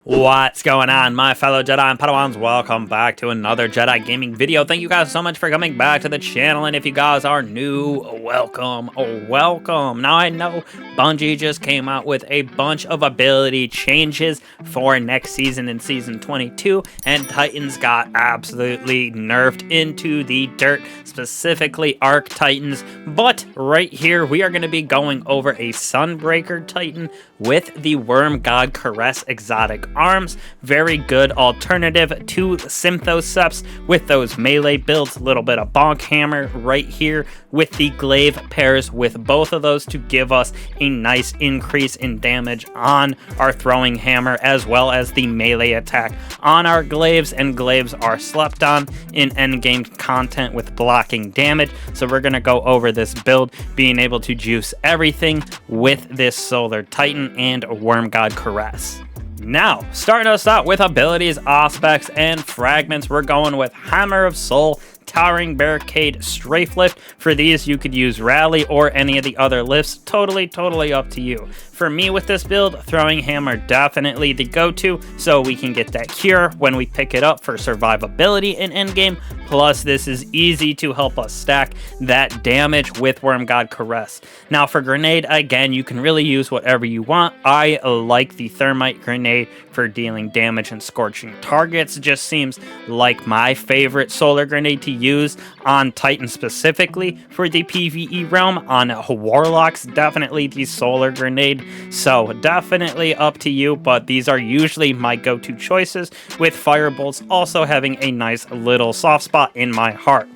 What's going on, my fellow Jedi and Padawans? Welcome back to another Jedi gaming video. Thank you guys so much for coming back to the channel, and if you guys are new, welcome, welcome. Now, I know Bungie just came out with a bunch of ability changes for next season in Season 22, and Titans got absolutely nerfed into the dirt, specifically Arc Titans, but right here, we are going to be going over a Sunbreaker Titan with the Wormgod Caress Exotic Arms. Very good alternative to Synthoceps with those melee builds. A little bit of Bonk Hammer right here with the Glaive pairs with both of those to give us a nice increase in damage on our throwing hammer as well as the melee attack on our Glaives, and Glaives are slept on in endgame content with blocking damage. So we're going to go over this build, being able to juice everything with this Solar Titan and Wormgod Caress. Now, starting us out with abilities, aspects, and fragments, we're going with Hammer of Soul, Towering Barricade, Strafe Lift. For these, you could use Rally or any of the other lifts. Totally up to you. For me with this build, Throwing Hammer definitely the go-to, so we can get that cure when we pick it up for survivability in endgame. Plus, this is easy to help us stack that damage with Wormgod Caress. Now, for Grenade, again, you can really use whatever you want. I like the Thermite Grenade for dealing damage and scorching targets. It just seems like my favorite solar grenade to use on Titan specifically. For the PvE realm, on Warlocks, definitely the solar grenade. So definitely up to you, but these are usually my go-to choices, with Firebolts also having a nice little soft spot in my heart.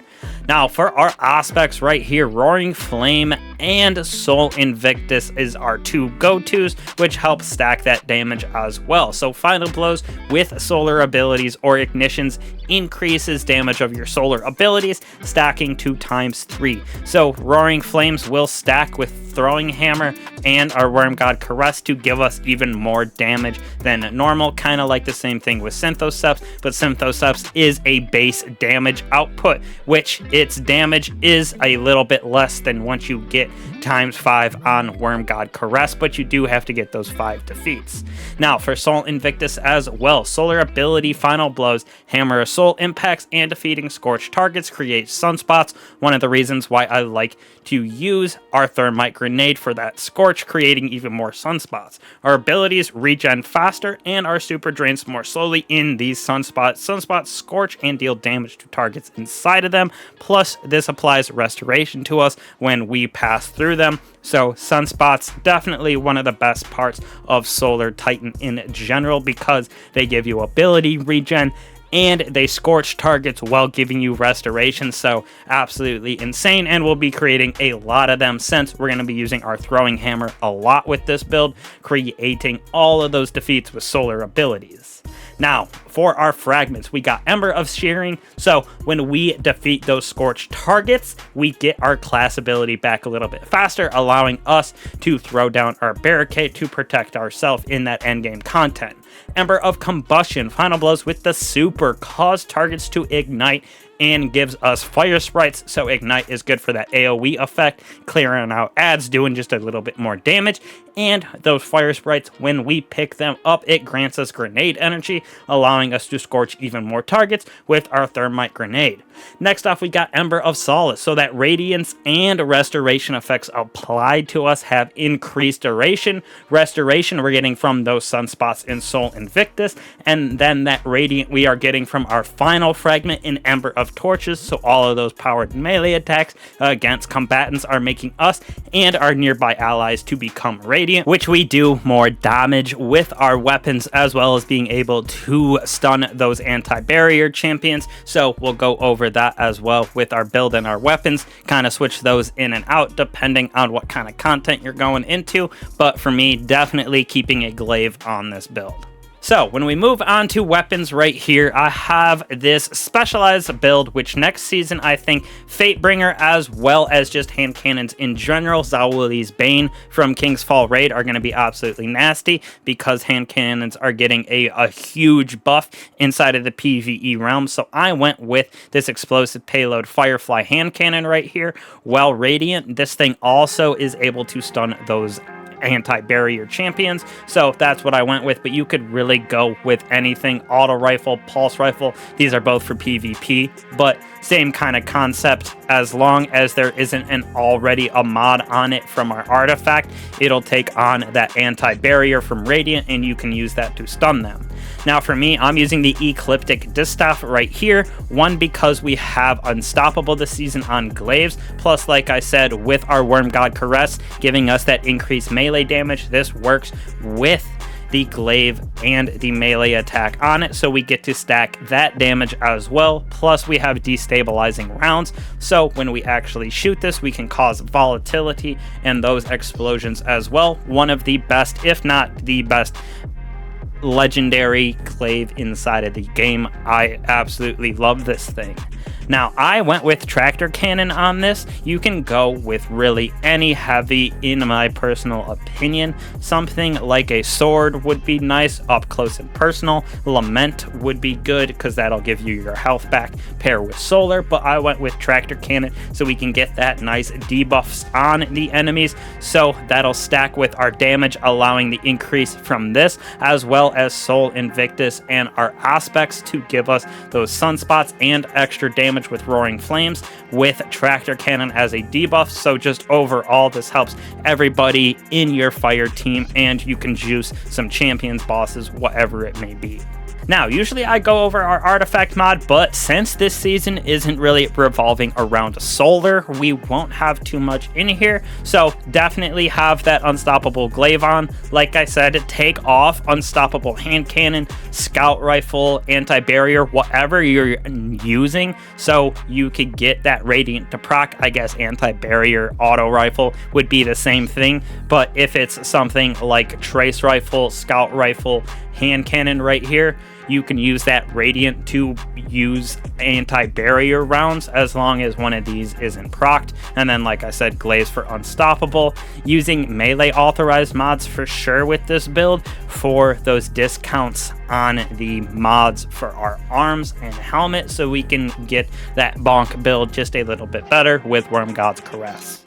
Now, for our aspects right here, Roaring Flame and Soul Invictus is our two go-tos, which help stack that damage as well. So Final Blows with solar abilities or ignitions increases damage of your solar abilities, stacking 2 times 3. So Roaring Flames will stack with Throwing Hammer and our Wormgod Caress to give us even more damage than normal, kind of like the same thing with Synthoceps, but Synthoceps is a base damage output, which its damage is a little bit less than once you get times 5 on Wormgod Caress, but you do have to get those 5 defeats. Now, for Soul Invictus as well, solar ability, Final Blows, Hammer of Soul impacts, and defeating Scorch targets create sunspots. One of the reasons why I like to use our Thermite Grenade for that Scorch, creating even more sunspots. Our abilities regen faster, and our super drains more slowly in these sunspots. Sunspots scorch and deal damage to targets inside of them. Plus, this applies restoration to us when we pass through them. So sunspots, definitely one of the best parts of Solar Titan in general, because they give you ability regen and they scorch targets while giving you restoration. So absolutely insane, and we'll be creating a lot of them since we're going to be using our Throwing Hammer a lot with this build, creating all of those defeats with solar abilities. Now, for our fragments, we got Ember of Shearing, so when we defeat those Scorch targets, we get our class ability back a little bit faster, allowing us to throw down our barricade to protect ourselves in that endgame content. Ember of Combustion, Final Blows with the super, cause targets to ignite and gives us fire sprites, so ignite is good for that AoE effect, clearing out ads, doing just a little bit more damage. And those fire sprites, when we pick them up, it grants us grenade energy, allowing us to scorch even more targets with our Thermite Grenade. Next off, we got Ember of Solace, so that radiance and restoration effects applied to us have increased duration. Restoration we're getting from those sunspots in Soul Invictus, and then that radiant we are getting from our final fragment in Ember of Torches, so all of those powered melee attacks against combatants are making us and our nearby allies to become radiant, which we do more damage with our weapons, as well as being able to stun those anti-barrier champions. So we'll go over that as well with our build and our weapons, kind of switch those in and out depending on what kind of content you're going into, but for me, definitely keeping a Glaive on this build. So when we move on to weapons right here, I have this specialized build, which next season I think Fatebringer, as well as just hand cannons in general, Zawuli's Bane from King's Fall Raid, are going to be absolutely nasty, because hand cannons are getting a huge buff inside of the PvE realm. So I went with this explosive payload Firefly hand cannon right here. While Radiant, this thing also is able to stun those anti-barrier champions, so that's what I went with. But you could really go with anything. Auto rifle, pulse rifle, these are both for PvP, but same kind of concept. As long as there isn't already a mod on it from our artifact, it'll take on that anti-barrier from Radiant, and you can use that to stun them. Now for me, I'm using the Ecliptic Distaff right here. One, because we have Unstoppable this season on Glaives, plus like I said, with our Wormgod Caress giving us that increased melee damage. This works with the glaive and the melee attack on it, so we get to stack that damage as well. Plus we have destabilizing rounds, so when we actually shoot this, we can cause volatility and those explosions as well. One of the best, if not the best, legendary glaive inside of the game. I absolutely love this thing. Now, I went with Tractor Cannon on this. You can go with really any heavy, in my personal opinion. Something like a sword would be nice, up close and personal. Lament would be good, because that'll give you your health back, pair with solar. But I went with Tractor Cannon, so we can get that nice debuffs on the enemies. So that'll stack with our damage, allowing the increase from this, as well as Soul Invictus and our aspects to give us those sunspots and extra damage with Roaring Flames, with Tractor Cannon as a debuff. So just overall, this helps everybody in your fire team, and you can juice some champions, bosses, whatever it may be. Now, usually I go over our artifact mod, but since this season isn't really revolving around solar, we won't have too much in here. So definitely have that Unstoppable Glaive on. Like I said, take off Unstoppable Hand Cannon, Scout Rifle, Anti-Barrier, whatever you're using, so you could get that Radiant to proc. I guess Anti-Barrier Auto Rifle would be the same thing, but if it's something like Trace Rifle, Scout Rifle, Hand Cannon right here, you can use that Radiant to use anti-barrier rounds, as long as one of these isn't procced. And then, like I said, Glaives for Unstoppable. Using melee authorized mods for sure with this build for those discounts on the mods for our arms and helmet, so we can get that Bonk build just a little bit better with Wormgod's Caress.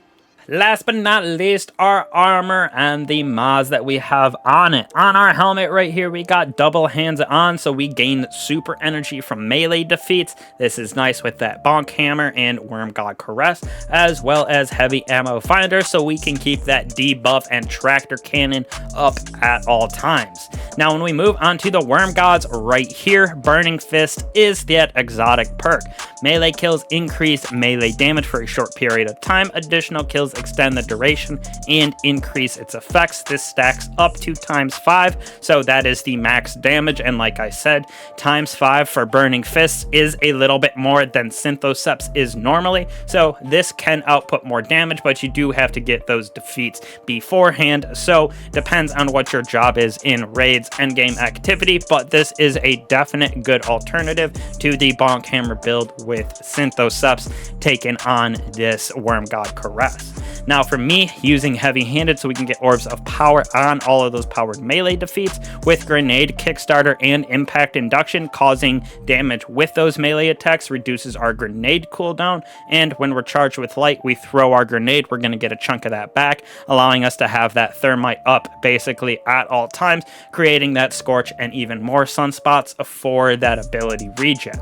Last but not least, our armor and the mods that we have on it. On our helmet right here, we got double hands on, so we gain super energy from melee defeats. This is nice with that Bonk hammer and Wormgod Caress, as well as heavy ammo finder, so we can keep that debuff and Tractor Cannon up at all times. Now, when we move on to the Wormgods right here, Burning Fist is that exotic perk. Melee kills increase melee damage for a short period of time. Additional kills extend the duration and increase its effects. This stacks up to ×5, so that is the max damage. And like I said, ×5 for Burning Fists is a little bit more than Synthoceps is normally, so this can output more damage, but you do have to get those defeats beforehand. So depends on what your job is in raids, endgame activity, but this is a definite good alternative to the Bonk hammer build with Synthoceps taking on this Wormgod Caress. Now for me, using heavy-handed so we can get orbs of power on all of those powered melee defeats, with grenade, kickstarter, and impact induction, causing damage with those melee attacks reduces our grenade cooldown, and when we're charged with light, we throw our grenade, we're going to get a chunk of that back, allowing us to have that thermite up basically at all times, creating that Scorch and even more sunspots for that ability regen.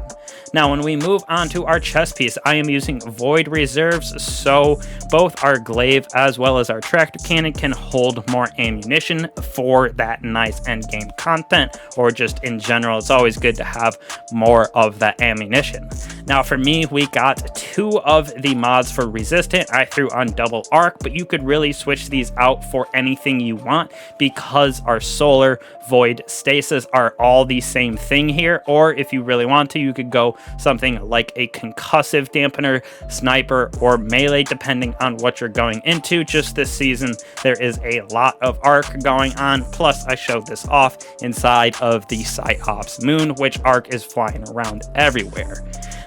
Now when we move on to our chest piece, I am using Void Reserves, so both our Glaive as well as our Tractor Cannon can hold more ammunition for that nice endgame content, or just in general, it's always good to have more of that ammunition. Now for me, we got 2 of the mods for Resistant. I threw on Double Arc, but you could really switch these out for anything you want, because our Solar, Void, Stasis are all the same thing here. Or if you really want to, you could go something like a Concussive Dampener, Sniper, or Melee, depending on what you're going into. Just this season, there is a lot of Arc going on, plus I showed this off inside of the Psyops Moon, which Arc is flying around everywhere.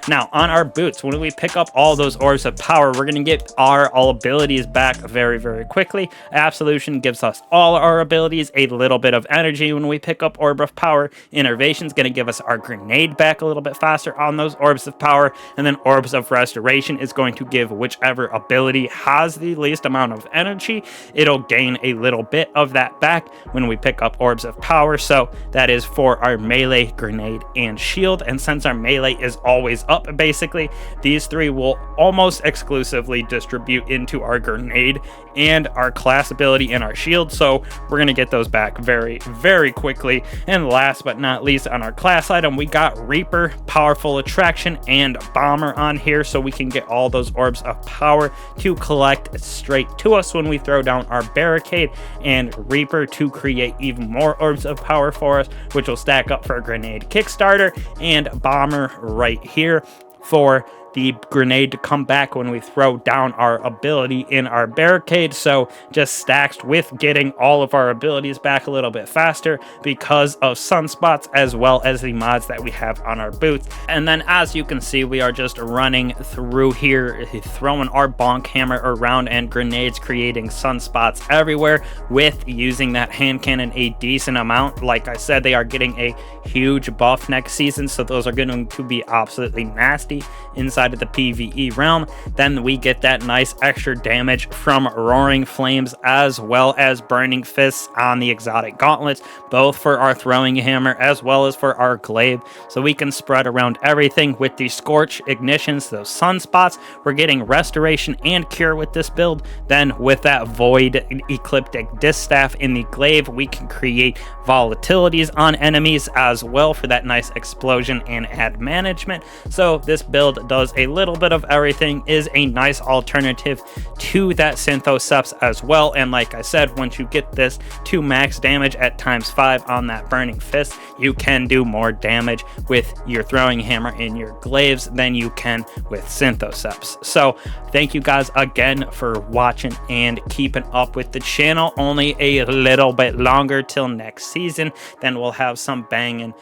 Now, on our boots, when we pick up all those orbs of power, we're going to get our all abilities back very, very quickly. Absolution gives us all our abilities, a little bit of energy when we pick up orb of power. Innervation is going to give us our grenade back a little bit faster on those orbs of power, and then orbs of restoration is going to give whichever ability has the least amount of energy. It'll gain a little bit of that back when we pick up orbs of power. So that is for our melee, grenade, and shield. And since our melee is always up, basically these three will almost exclusively distribute into our grenade and our class ability and our shield, so we're going to get those back very, very quickly. And last but not least, on our class item, we got Reaper, Powerful Attraction, and Bomber on here, so we can get all those orbs of power to collect straight to us when we throw down our barricade, and Reaper to create even more orbs of power for us, which will stack up for a grenade kickstarter, and Bomber right here for the grenade to come back when we throw down our ability in our barricade. So just stacks with getting all of our abilities back a little bit faster because of sunspots, as well as the mods that we have on our boots. And then as you can see, we are just running through here, throwing our bonk hammer around and grenades, creating sunspots everywhere with using that hand cannon a decent amount. Like I said, they are getting a huge buff next season, so those are going to be absolutely nasty inside of the PvE realm. Then we get that nice extra damage from roaring flames, as well as burning fists on the exotic gauntlets, both for our throwing hammer as well as for our glaive. So we can spread around everything with the Scorch ignitions, those sunspots. We're getting restoration and cure with this build. Then with that void ecliptic distaff in the glaive, we can create volatilities on enemies as well for that nice explosion and ad management. So this build does a little bit of everything, is a nice alternative to that Synthoceps as well. And like I said, once you get this to max damage at ×5 on that burning fist, you can do more damage with your throwing hammer and your glaives than you can with Synthoceps. So thank you guys again for watching and keeping up with the channel. Only a little bit longer till next season, then we'll have some banging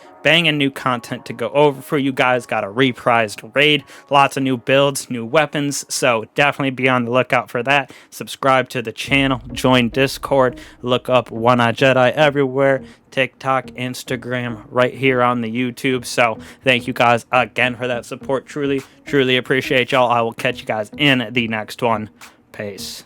new content to go over for you guys. Got a reprised raid, lots of new builds, new weapons, so definitely be on the lookout for that. Subscribe to the channel, join Discord, look up One-Eyed Jedi everywhere, TikTok, Instagram, right here on the YouTube. So thank you guys again for that support. Truly appreciate y'all. I will catch you guys in the next one. Peace.